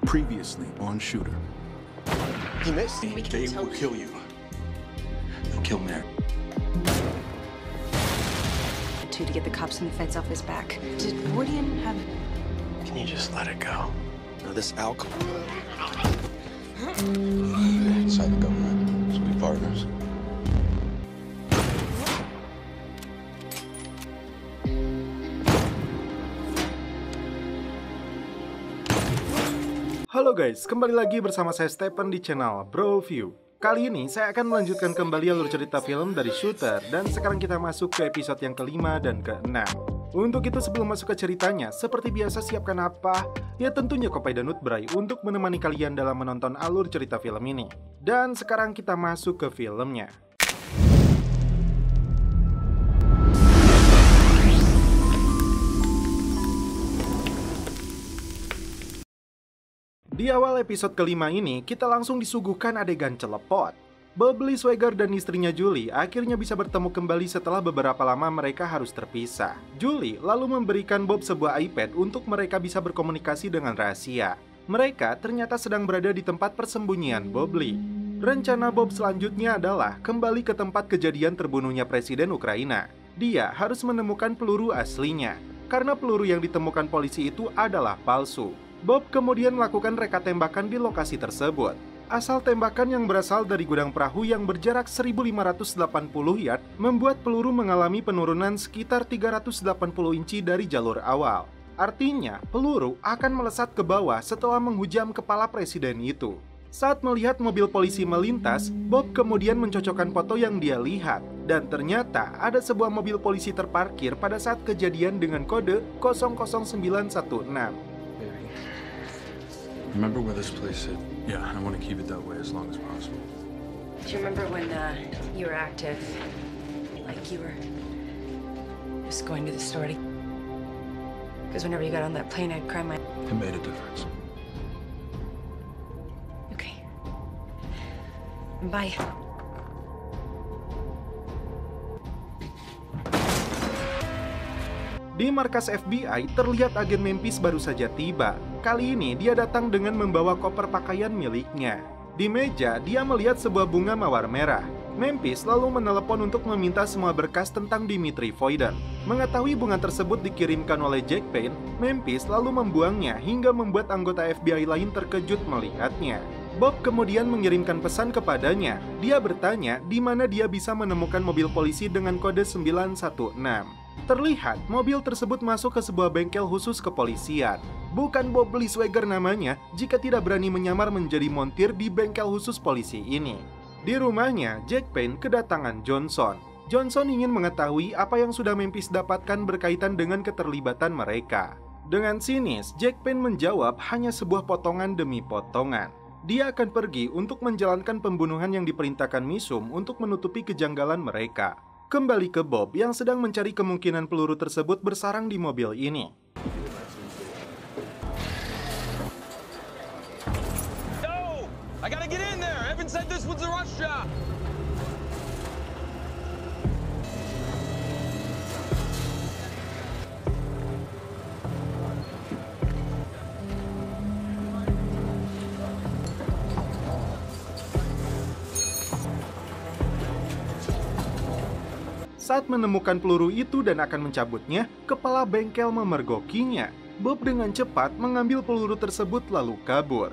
Previously on Shooter. He missed. They will kill you. They'll kill Mary. To get the cops and the feds off his back. Did Wardian have... Can you just let it go? Now this alcohol. Inside the government, so we partners. Halo guys, kembali lagi bersama saya Stephen di channel Bro View. Kali ini saya akan melanjutkan kembali alur cerita film dari Shooter. Dan sekarang kita masuk ke episode yang kelima dan keenam. Untuk itu sebelum masuk ke ceritanya, seperti biasa siapkan apa? Ya tentunya kopi dan nutbray untuk menemani kalian dalam menonton alur cerita film ini. Dan sekarang kita masuk ke filmnya. Di awal episode kelima ini, kita langsung disuguhkan adegan celepot. Bob Lee Swagger dan istrinya Julie akhirnya bisa bertemu kembali setelah beberapa lama mereka harus terpisah. Julie lalu memberikan Bob sebuah iPad untuk mereka bisa berkomunikasi dengan rahasia. Mereka ternyata sedang berada di tempat persembunyian Bob Lee. Rencana Bob selanjutnya adalah kembali ke tempat kejadian terbunuhnya Presiden Ukraina. Dia harus menemukan peluru aslinya, karena peluru yang ditemukan polisi itu adalah palsu. Bob kemudian melakukan reka tembakan di lokasi tersebut. Asal tembakan yang berasal dari gudang perahu yang berjarak 1580 yard membuat peluru mengalami penurunan sekitar 380 inci dari jalur awal. Artinya, peluru akan melesat ke bawah setelah menghujam kepala presiden itu. Saat melihat mobil polisi melintas, Bob kemudian mencocokkan foto yang dia lihat. Dan ternyata ada sebuah mobil polisi terparkir pada saat kejadian dengan kode 00916. Remember where this place is? Yeah, I want to keep it that way as long as possible. Do you remember when you were active? Like you were just going to the store? Because whenever you got on that plane, I'd cry my... It made a difference. Okay. Bye. Di markas FBI, terlihat agen Memphis baru saja tiba. Kali ini dia datang dengan membawa koper pakaian miliknya. Di meja, dia melihat sebuah bunga mawar merah. Memphis lalu menelepon untuk meminta semua berkas tentang Dimitri Voider. Mengetahui bunga tersebut dikirimkan oleh Jack Payne, Memphis lalu membuangnya hingga membuat anggota FBI lain terkejut melihatnya. Bob kemudian mengirimkan pesan kepadanya. Dia bertanya di mana dia bisa menemukan mobil polisi dengan kode 916. Terlihat mobil tersebut masuk ke sebuah bengkel khusus kepolisian. Bukan Bob Lee Swagger namanya jika tidak berani menyamar menjadi montir di bengkel khusus polisi ini. Di rumahnya, Jack Payne kedatangan Johnson. Johnson ingin mengetahui apa yang sudah Memphis dapatkan berkaitan dengan keterlibatan mereka. Dengan sinis, Jack Payne menjawab hanya sebuah potongan demi potongan. Dia akan pergi untuk menjalankan pembunuhan yang diperintahkan Misum untuk menutupi kejanggalan mereka. Kembali ke Bob yang sedang mencari kemungkinan peluru tersebut bersarang di mobil ini. Yo! I gotta get in there! Evan said this was a rush job! Saat menemukan peluru itu dan akan mencabutnya, kepala bengkel memergokinya. Bob dengan cepat mengambil peluru tersebut lalu kabur.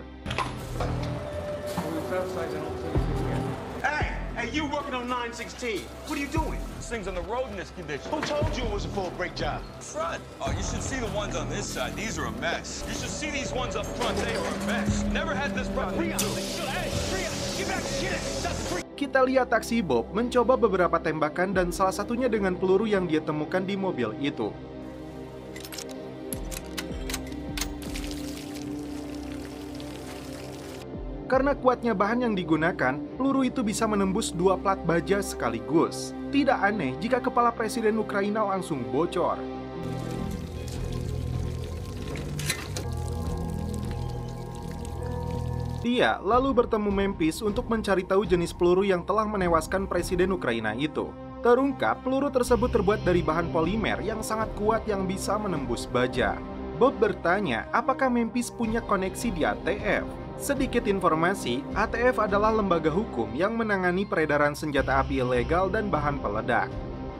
Hey, you working on 916? What are you doing? This thing's on the road in this condition. Who told you it was a full brake job? Front. Oh, you should see the ones on this side. These are a mess. You should see these ones up front. They are a mess. Never had this problem. Hey, get back, get it. That's free. Kita lihat aksi Bob mencoba beberapa tembakan dan salah satunya dengan peluru yang dia temukan di mobil itu. Karena kuatnya bahan yang digunakan, peluru itu bisa menembus 2 plat baja sekaligus. Tidak aneh jika kepala Presiden Ukraina langsung bocor. Dia lalu bertemu Memphis untuk mencari tahu jenis peluru yang telah menewaskan Presiden Ukraina itu. Terungkap peluru tersebut terbuat dari bahan polimer yang sangat kuat yang bisa menembus baja. Bob bertanya apakah Memphis punya koneksi di ATF. Sedikit informasi, ATF adalah lembaga hukum yang menangani peredaran senjata api ilegal dan bahan peledak.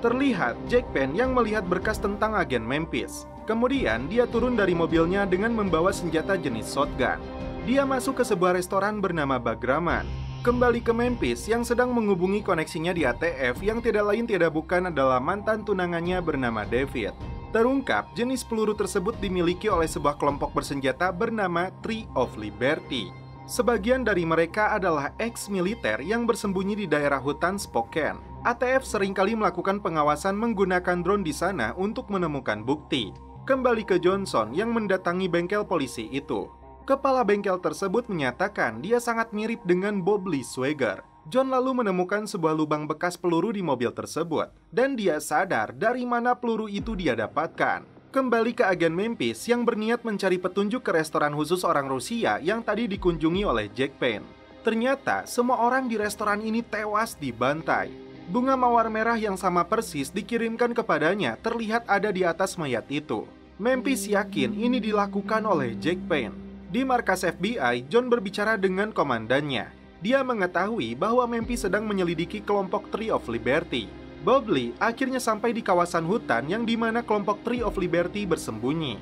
Terlihat Jack Penn yang melihat berkas tentang agen Memphis. Kemudian dia turun dari mobilnya dengan membawa senjata jenis shotgun. Dia masuk ke sebuah restoran bernama Bagraman. Kembali ke Memphis yang sedang menghubungi koneksinya di ATF yang tidak lain tidak bukan adalah mantan tunangannya bernama David. Terungkap jenis peluru tersebut dimiliki oleh sebuah kelompok bersenjata bernama Tree of Liberty. Sebagian dari mereka adalah ex-militer yang bersembunyi di daerah hutan Spokane. ATF seringkali melakukan pengawasan menggunakan drone di sana untuk menemukan bukti. Kembali ke Johnson yang mendatangi bengkel polisi itu. Kepala bengkel tersebut menyatakan dia sangat mirip dengan Bob Lee Swagger. John lalu menemukan sebuah lubang bekas peluru di mobil tersebut, dan dia sadar dari mana peluru itu dia dapatkan. Kembali ke agen Memphis yang berniat mencari petunjuk ke restoran khusus orang Rusia yang tadi dikunjungi oleh Jack Penn. Ternyata semua orang di restoran ini tewas dibantai. Bunga mawar merah yang sama persis dikirimkan kepadanya terlihat ada di atas mayat itu. Memphis yakin ini dilakukan oleh Jack Penn. Di markas FBI, John berbicara dengan komandannya. Dia mengetahui bahwa Memphis sedang menyelidiki kelompok Tree of Liberty. Bob Lee akhirnya sampai di kawasan hutan yang dimana kelompok Tree of Liberty bersembunyi.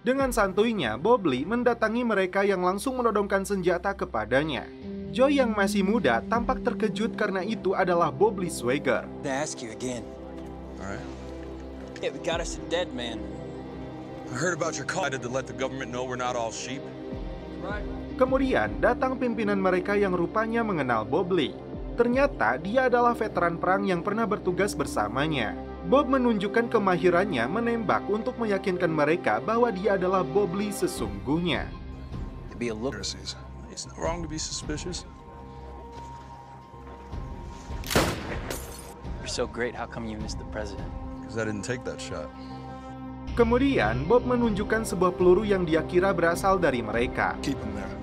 Dengan santuinya, Bob Lee mendatangi mereka yang langsung menodongkan senjata kepadanya. Joy yang masih muda tampak terkejut karena itu adalah Bob Lee Swagger. Alright. Yeah, we got us a dead man. I heard about your call to let the government know we're not all sheep. Kemudian datang pimpinan mereka yang rupanya mengenal Bob Lee. Ternyata dia adalah veteran perang yang pernah bertugas bersamanya. Bob menunjukkan kemahirannya menembak untuk meyakinkan mereka bahwa dia adalah Bob Lee sesungguhnya. It's not wrong to be suspicious. You're so great, how come you missed the president? Because I didn't take that shot. Kemudian Bob menunjukkan sebuah peluru yang dia kira berasal dari mereka. Keep him there.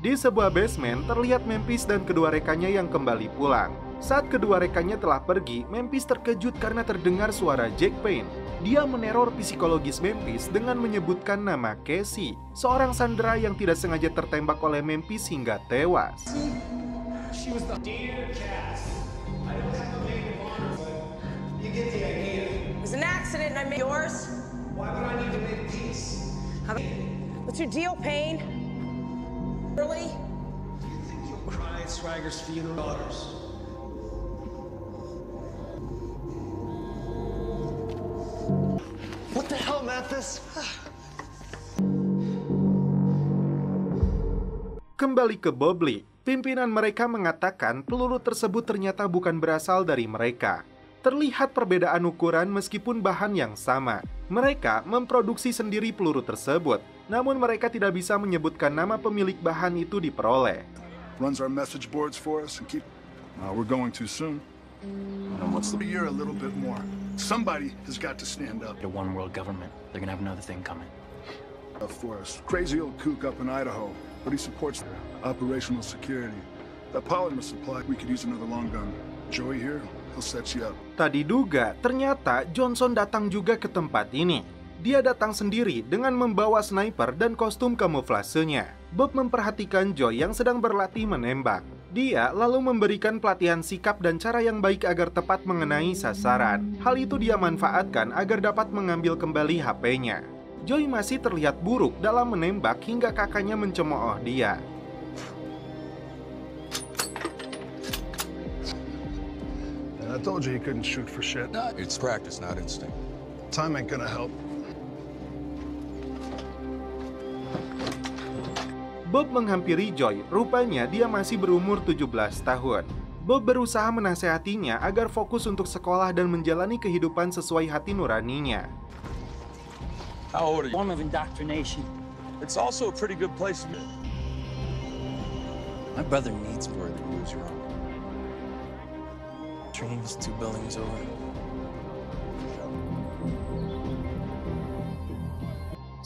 Di sebuah basement terlihat Memphis dan kedua rekannya yang kembali pulang. Saat kedua rekannya telah pergi, Memphis terkejut karena terdengar suara Jack Penn. Dia meneror psikologis Memphis dengan menyebutkan nama Casey, seorang sandera yang tidak sengaja tertembak oleh Memphis hingga tewas. It was an accident and I made yours. Why would I need to make peace? What's your deal, Payne? Really? Do you think you'll cry at Swagger's funeral? What the hell, Memphis? Kembali ke Bob Lee, pimpinan mereka mengatakan peluru tersebut ternyata bukan berasal dari mereka. Terlihat perbedaan ukuran meskipun bahan yang sama. Mereka memproduksi sendiri peluru tersebut, namun mereka tidak bisa menyebutkan nama pemilik bahan itu diperoleh. Runs our message boards for us and keep. We're going too soon. And what's the year a little bit more? Somebody has got to stand up. The one world government. They're gonna have another thing coming. For us. Crazy old kook up in Idaho, but he supports operational security. That polymer supply, we could use another long gun. Joey here, he'll set you up. Tadi duga, ternyata Johnson datang juga ke tempat ini. Dia datang sendiri dengan membawa sniper dan kostum kamuflasenya. Bob memperhatikan Joy yang sedang berlatih menembak. Dia lalu memberikan pelatihan sikap dan cara yang baik agar tepat mengenai sasaran. Hal itu dia manfaatkan agar dapat mengambil kembali HP-nya. Joy masih terlihat buruk dalam menembak hingga kakaknya mencemooh dia. I told you he couldn't shoot for shit. It's practice, not instinct. Time ain't gonna help. Bob menghampiri Joy, rupanya dia masih berumur 17 tahun. Bob berusaha menasehatinya agar fokus untuk sekolah dan menjalani kehidupan sesuai hati nuraninya. How old are you? Form of indoctrination. It's also a pretty good place to be. My brother needs more than lose your own. Train's 2 buildings over.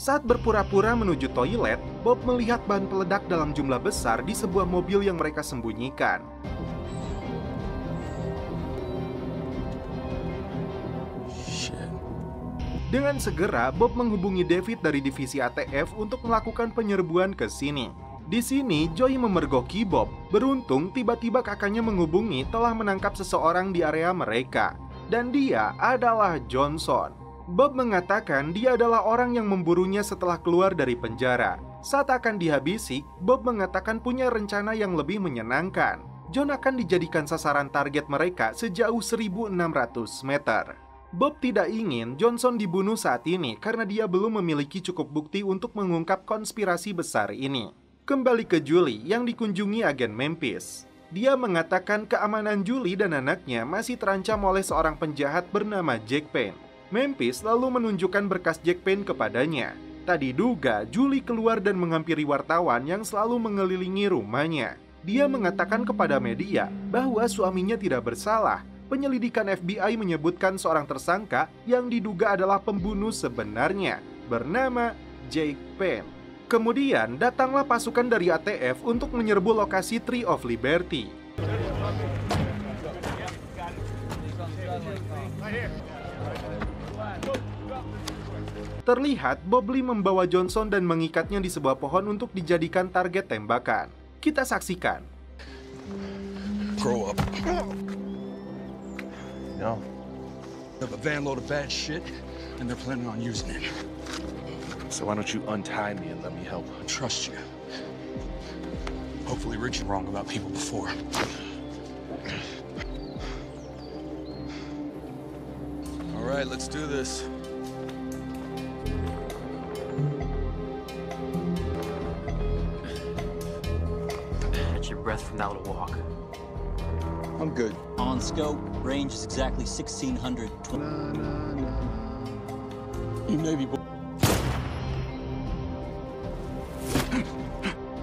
Saat berpura-pura menuju toilet, Bob melihat bahan peledak dalam jumlah besar di sebuah mobil yang mereka sembunyikan. Dengan segera, Bob menghubungi David dari divisi ATF untuk melakukan penyerbuan ke sini. Di sini, Joey memergoki Bob. Beruntung, tiba-tiba kakaknya menghubungi telah menangkap seseorang di area mereka. Dan dia adalah Johnson. Bob mengatakan dia adalah orang yang memburunya setelah keluar dari penjara. Saat akan dihabisi, Bob mengatakan punya rencana yang lebih menyenangkan. John akan dijadikan sasaran target mereka sejauh 1.600 meter. Bob tidak ingin Johnson dibunuh saat ini karena dia belum memiliki cukup bukti untuk mengungkap konspirasi besar ini. Kembali ke Julie yang dikunjungi agen Memphis. Dia mengatakan keamanan Julie dan anaknya masih terancam oleh seorang penjahat bernama Jack Payne. Memphis lalu menunjukkan berkas Jack Payne kepadanya. Tak diduga, Julie keluar dan menghampiri wartawan yang selalu mengelilingi rumahnya. Dia mengatakan kepada media bahwa suaminya tidak bersalah. Penyelidikan FBI menyebutkan seorang tersangka yang diduga adalah pembunuh sebenarnya, bernama Jack Payne. Kemudian datanglah pasukan dari ATF untuk menyerbu lokasi Tree of Liberty. Terlihat Bob Lee membawa Johnson dan mengikatnya di sebuah pohon untuk dijadikan target tembakan. Kita saksikan. Grow up. No. Have a van load of bad shit, and they're planning on using it. So why don't you untie me and let me help? I trust you. Hopefully Rich's wrong about people before. All right, let's do this. Catch your breath from that little walk. I'm good. On scope, range is exactly 1,600. You Navy boy.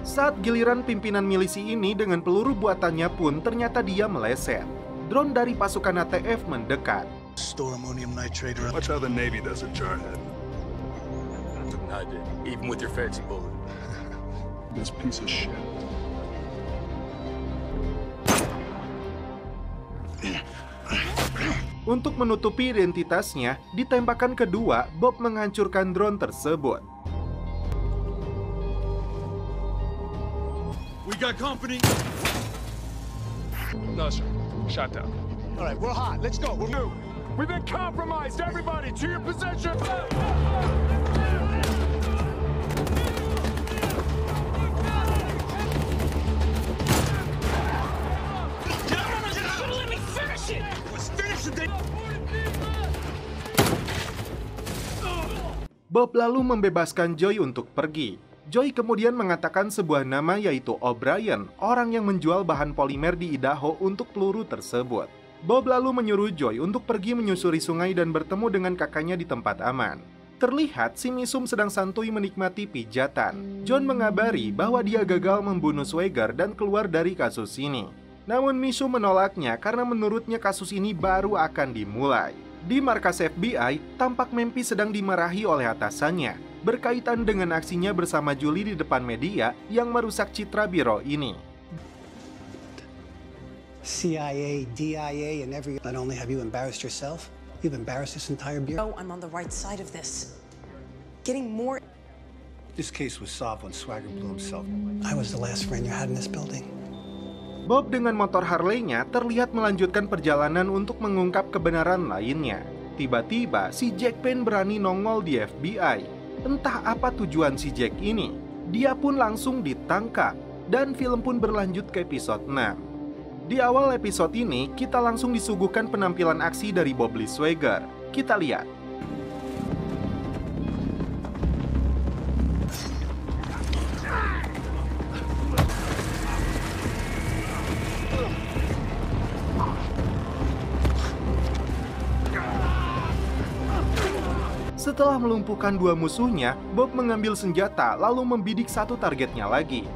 Saat giliran pimpinan milisi ini dengan peluru buatannya pun ternyata dia meleset. Drone dari pasukan ATF mendekat. Store ammonium nitrate. Watch how the Navy does it, Jarhead. I did, even with your fancy bullet. This piece of shit. Untuk menutupi identitasnya, di tembakan kedua, Bob menghancurkan drone tersebut. We got company. No, sir. Shot down. All right, we're hot. Let's go. We're new. We've been compromised. Everybody to your position. Bob lalu membebaskan Joy untuk pergi. Joy kemudian mengatakan sebuah nama yaitu O'Brien, orang yang menjual bahan polimer di Idaho untuk peluru tersebut. Bob lalu menyuruh Joy untuk pergi menyusuri sungai dan bertemu dengan kakaknya di tempat aman. Terlihat si Misum sedang santuy menikmati pijatan. John mengabari bahwa dia gagal membunuh Swagger dan keluar dari kasus ini. Namun Misum menolaknya karena menurutnya kasus ini baru akan dimulai. Di markas FBI, tampak Memphis sedang dimarahi oleh atasannya berkaitan dengan aksinya bersama Julie di depan media yang merusak citra biro ini. CIA, DIA, and every... Not only have you embarrassed yourself, you've embarrassed this entire bureau. I'm on the right side of this. Getting more... This case was solved when Swagger blew himself. I was the last friend you had in this building. Bob dengan motor Harley-nya terlihat melanjutkan perjalanan untuk mengungkap kebenaran lainnya. Tiba-tiba si Jack Payne berani nongol di FBI. Entah apa tujuan si Jack ini. Dia pun langsung ditangkap. Dan film pun berlanjut ke episode 6. Di awal episode ini, kita langsung disuguhkan penampilan aksi dari Bob Lee Swagger. Kita lihat. Setelah melumpuhkan dua musuhnya, Bob mengambil senjata lalu membidik satu targetnya lagi.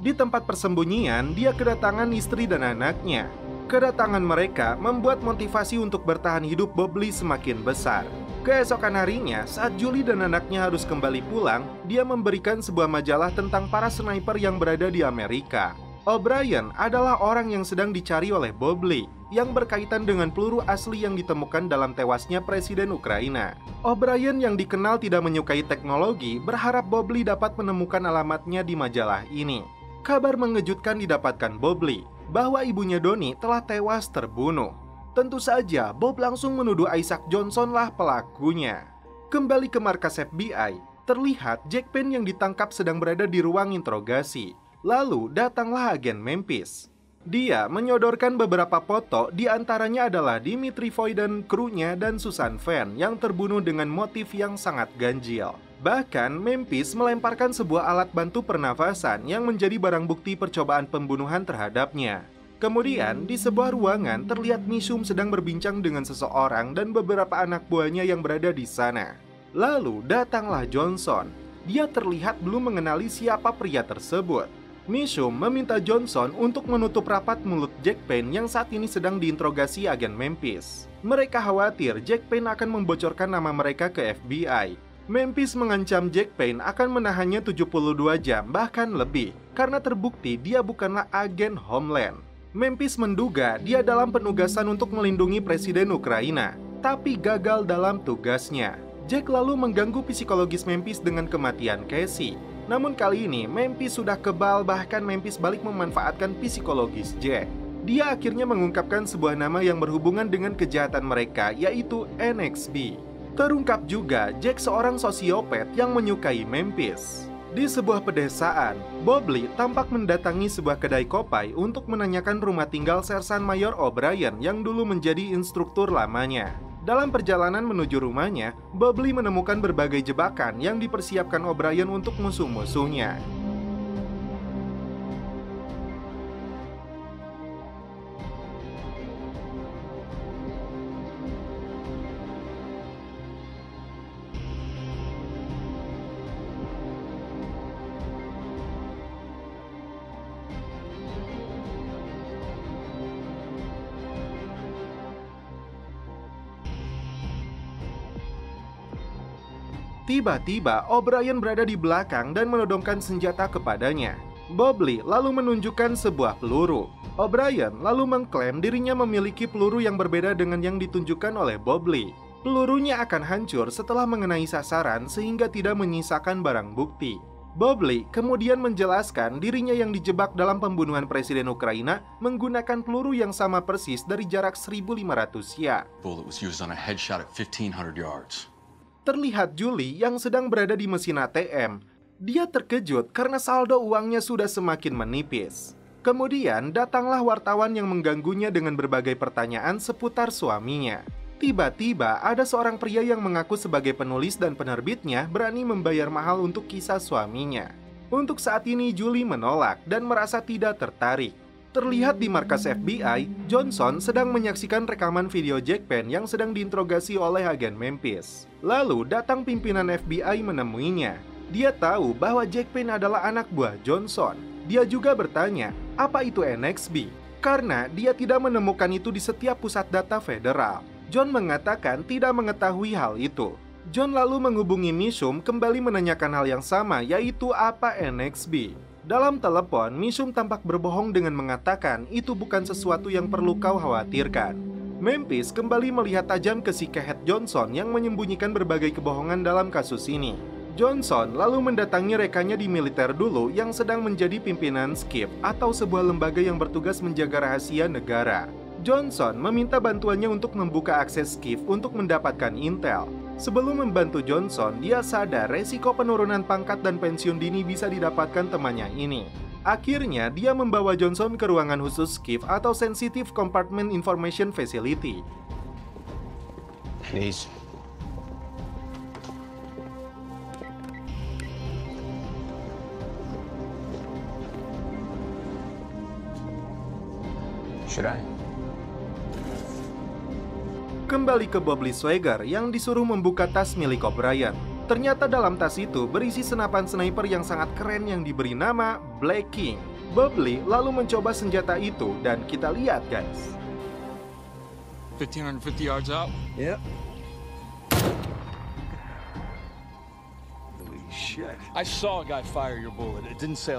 Di tempat persembunyian, dia kedatangan istri dan anaknya. Kedatangan mereka membuat motivasi untuk bertahan hidup Bobley semakin besar. Keesokan harinya, saat Julie dan anaknya harus kembali pulang, dia memberikan sebuah majalah tentang para sniper yang berada di Amerika. O'Brien adalah orang yang sedang dicari oleh Bobley, yang berkaitan dengan peluru asli yang ditemukan dalam tewasnya Presiden Ukraina. O'Brien yang dikenal tidak menyukai teknologi, berharap Bobley dapat menemukan alamatnya di majalah ini. Kabar mengejutkan didapatkan Bobley, bahwa ibunya Donnie telah tewas terbunuh. Tentu saja, Bob langsung menuduh Isaac Johnson lah pelakunya. Kembali ke markas FBI, terlihat Jack Payne yang ditangkap sedang berada di ruang interogasi. Lalu datanglah agen Memphis. Dia menyodorkan beberapa foto, di antaranya adalah Dimitri Foyden, krunya, dan Susan Venn yang terbunuh dengan motif yang sangat ganjil. Bahkan, Memphis melemparkan sebuah alat bantu pernafasan yang menjadi barang bukti percobaan pembunuhan terhadapnya. Kemudian, di sebuah ruangan terlihat Mishum sedang berbincang dengan seseorang dan beberapa anak buahnya yang berada di sana. Lalu datanglah Johnson. Dia terlihat belum mengenali siapa pria tersebut. Mishum meminta Johnson untuk menutup rapat mulut Jack Payne yang saat ini sedang diinterogasi agen Memphis. Mereka khawatir Jack Payne akan membocorkan nama mereka ke FBI. Memphis mengancam Jack Payne akan menahannya 72 jam bahkan lebih karena terbukti dia bukanlah agen Homeland. Memphis menduga dia dalam penugasan untuk melindungi Presiden Ukraina, tapi gagal dalam tugasnya. Jack lalu mengganggu psikologis Memphis dengan kematian Casey. Namun kali ini Memphis sudah kebal, bahkan Memphis balik memanfaatkan psikologis Jack. Dia akhirnya mengungkapkan sebuah nama yang berhubungan dengan kejahatan mereka, yaitu NXB. Terungkap juga Jack seorang sosiopat yang menyukai Memphis. Di sebuah pedesaan, Bobley tampak mendatangi sebuah kedai kopai untuk menanyakan rumah tinggal Sersan Mayor O'Brien yang dulu menjadi instruktur lamanya. Dalam perjalanan menuju rumahnya, Bobley menemukan berbagai jebakan yang dipersiapkan O'Brien untuk musuh-musuhnya. Tiba-tiba, O'Brien berada di belakang dan menodongkan senjata kepadanya. Bobley lalu menunjukkan sebuah peluru. O'Brien lalu mengklaim dirinya memiliki peluru yang berbeda dengan yang ditunjukkan oleh Bobley. Pelurunya akan hancur setelah mengenai sasaran sehingga tidak menyisakan barang bukti. Bobley kemudian menjelaskan dirinya yang dijebak dalam pembunuhan Presiden Ukraina menggunakan peluru yang sama persis dari jarak 1.500 yard. Bullet was used on a headshot at 1,500 yards. Terlihat Julie yang sedang berada di mesin ATM. Dia terkejut karena saldo uangnya sudah semakin menipis. Kemudian datanglah wartawan yang mengganggunya dengan berbagai pertanyaan seputar suaminya. Tiba-tiba ada seorang pria yang mengaku sebagai penulis dan penerbitnya berani membayar mahal untuk kisah suaminya. Untuk saat ini Julie menolak dan merasa tidak tertarik. Terlihat di markas FBI, Johnson sedang menyaksikan rekaman video Jack Payne yang sedang diinterogasi oleh agen Memphis. Lalu datang pimpinan FBI menemuinya. Dia tahu bahwa Jack Payne adalah anak buah Johnson. Dia juga bertanya, apa itu NXB? Karena dia tidak menemukan itu di setiap pusat data federal. John mengatakan tidak mengetahui hal itu. John lalu menghubungi Mishum kembali menanyakan hal yang sama, yaitu apa NXB. Dalam telepon, Mishum tampak berbohong dengan mengatakan itu bukan sesuatu yang perlu kau khawatirkan. Memphis kembali melihat tajam ke si kehet Johnson yang menyembunyikan berbagai kebohongan dalam kasus ini. Johnson lalu mendatangi rekannya di militer dulu yang sedang menjadi pimpinan SCIF atau sebuah lembaga yang bertugas menjaga rahasia negara. Johnson meminta bantuannya untuk membuka akses SCIF untuk mendapatkan intel. Sebelum membantu Johnson, dia sadar resiko penurunan pangkat dan pensiun dini bisa didapatkan temannya ini. Akhirnya, dia membawa Johnson ke ruangan khusus SCIF atau Sensitive Compartment Information Facility. Please. Should I? Kembali ke Bobley Swagger yang disuruh membuka tas milik O'Brien. Ternyata dalam tas itu berisi senapan sniper yang sangat keren yang diberi nama Black King. Bobley lalu mencoba senjata itu dan kita lihat guys. 1,550 yards out? Yep. Holy shit. I saw a guy fire your bullet. It didn't say...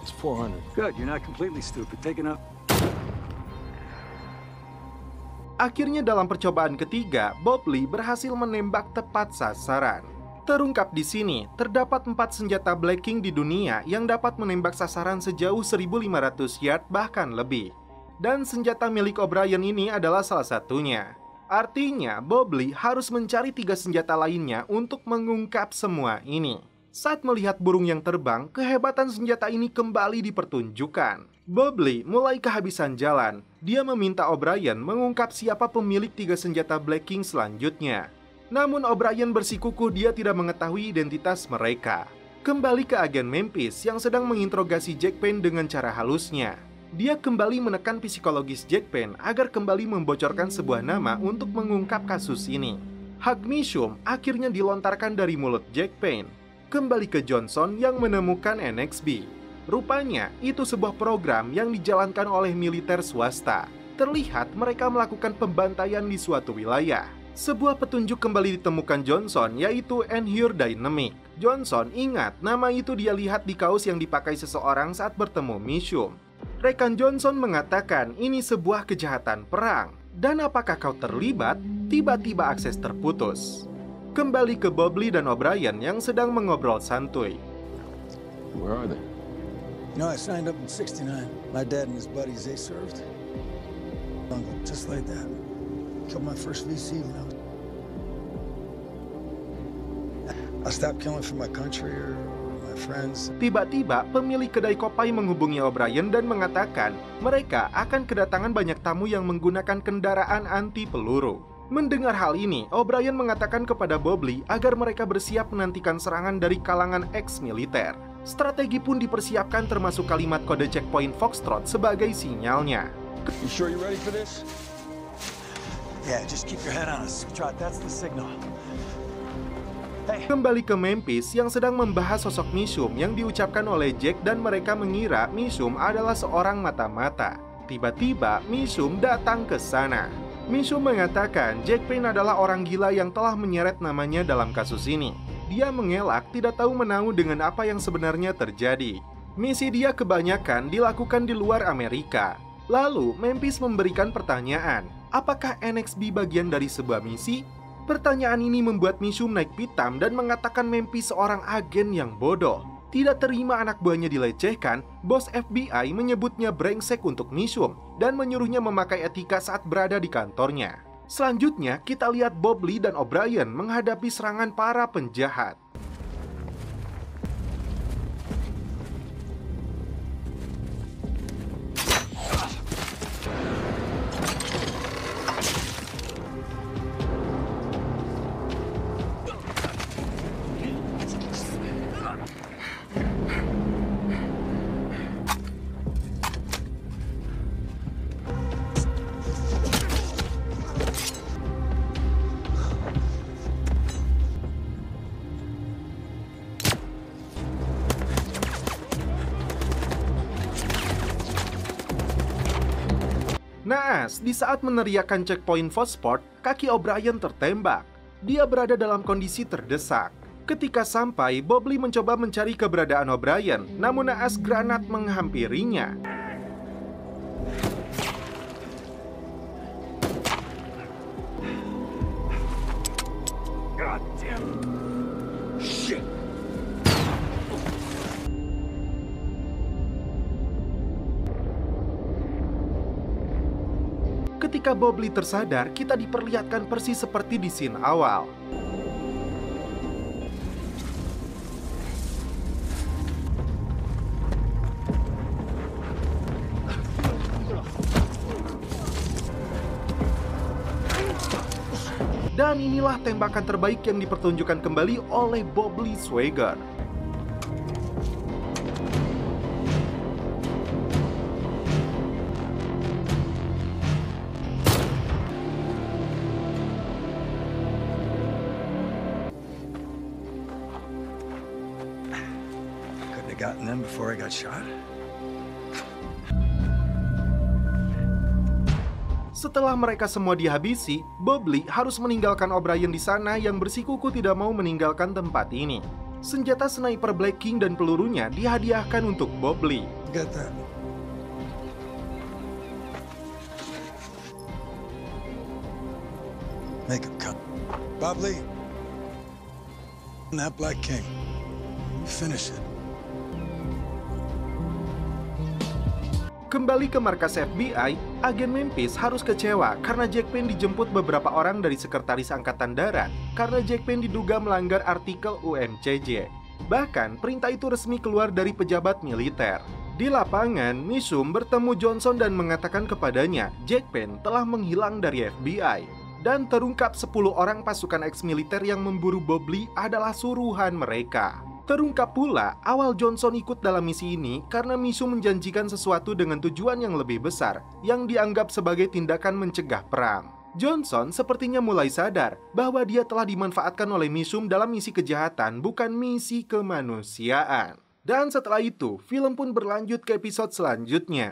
It's 400. Good, you're not completely stupid. Take enough. Akhirnya dalam percobaan ketiga, Bob Lee berhasil menembak tepat sasaran. Terungkap di sini, terdapat 4 senjata Black King di dunia yang dapat menembak sasaran sejauh 1.500 yard bahkan lebih. Dan senjata milik O'Brien ini adalah salah satunya. Artinya, Bob Lee harus mencari 3 senjata lainnya untuk mengungkap semua ini. Saat melihat burung yang terbang, kehebatan senjata ini kembali dipertunjukkan. Bob Lee mulai kehabisan jalan. Dia meminta O'Brien mengungkap siapa pemilik 3 senjata Black King selanjutnya. Namun O'Brien bersikukuh dia tidak mengetahui identitas mereka. Kembali ke agen Memphis yang sedang menginterogasi Jack Payne dengan cara halusnya. Dia kembali menekan psikologis Jack Payne agar kembali membocorkan sebuah nama untuk mengungkap kasus ini. Hak Misum akhirnya dilontarkan dari mulut Jack Payne. Kembali ke Johnson yang menemukan NXB. Rupanya itu sebuah program yang dijalankan oleh militer swasta. Terlihat mereka melakukan pembantaian di suatu wilayah. Sebuah petunjuk kembali ditemukan Johnson, yaitu Enhur Dynamic. Johnson ingat nama itu dia lihat di kaos yang dipakai seseorang saat bertemu Misum. Rekan Johnson mengatakan ini sebuah kejahatan perang. Dan apakah kau terlibat? Tiba-tiba akses terputus. Kembali ke Bob Lee dan O'Brien yang sedang mengobrol santuy. Where are they? No, I signed up in 69. My dad and his buddies, they served. Just like that. Killed my first VC when I stopped killing for my country or my friends. Tiba-tiba pemilik kedai kopai menghubungi O'Brien dan mengatakan mereka akan kedatangan banyak tamu yang menggunakan kendaraan anti peluru. Mendengar hal ini, O'Brien mengatakan kepada Bob Lee agar mereka bersiap menantikan serangan dari kalangan ex-militer. Strategi pun dipersiapkan termasuk kalimat kode checkpoint Foxtrot sebagai sinyalnya. You sure you're ready for this? Yeah, just keep your head on us. Trot, that's the signal. Hey. Kembali ke Memphis yang sedang membahas sosok Misum yang diucapkan oleh Jack dan mereka mengira Misum adalah seorang mata-mata. Tiba-tiba Misum datang ke sana. Misum mengatakan Jack Payne adalah orang gila yang telah menyeret namanya dalam kasus ini. Dia mengelak tidak tahu menahu dengan apa yang sebenarnya terjadi. Misi dia kebanyakan dilakukan di luar Amerika. Lalu Memphis memberikan pertanyaan, apakah NXB bagian dari sebuah misi? Pertanyaan ini membuat Misum naik pitam dan mengatakan Memphis seorang agen yang bodoh. Tidak terima anak buahnya dilecehkan, bos FBI menyebutnya brengsek untuk Misum dan menyuruhnya memakai etika saat berada di kantornya. Selanjutnya, kita lihat Bob Lee dan O'Brien menghadapi serangan para penjahat. Naas, di saat meneriakkan checkpoint Foxtrot, kaki O'Brien tertembak. Dia berada dalam kondisi terdesak. Ketika sampai, Bob Lee mencoba mencari keberadaan O'Brien, namun naas granat menghampirinya. God damn. Shit. Ketika Bob Lee tersadar, kita diperlihatkan persis seperti di scene awal. Dan inilah tembakan terbaik yang dipertunjukkan kembali oleh Bob Lee Swagger. Gotten them before I got shot. Setelah mereka semua dihabisi, Bob Lee harus meninggalkan O'Brien di sana yang bersikuku tidak mau meninggalkan tempat ini. Senjata sniper Black King dan pelurunya dihadiahkan untuk Bob Lee. Got that. Make him cut. Bob Lee. That Black King. Finish it. Kembali ke markas FBI, agen Memphis harus kecewa karena Jack Payne dijemput beberapa orang dari sekretaris Angkatan Darat karena Jack Payne diduga melanggar artikel UNCJ. Bahkan, perintah itu resmi keluar dari pejabat militer. Di lapangan, Misum bertemu Johnson dan mengatakan kepadanya Jack Payne telah menghilang dari FBI. Dan terungkap 10 orang pasukan ex-militer yang memburu Bob Lee adalah suruhan mereka. Terungkap pula, awal Johnson ikut dalam misi ini karena Misum menjanjikan sesuatu dengan tujuan yang lebih besar, yang dianggap sebagai tindakan mencegah perang. Johnson sepertinya mulai sadar bahwa dia telah dimanfaatkan oleh Misum dalam misi kejahatan, bukan misi kemanusiaan. Dan setelah itu, film pun berlanjut ke episode selanjutnya.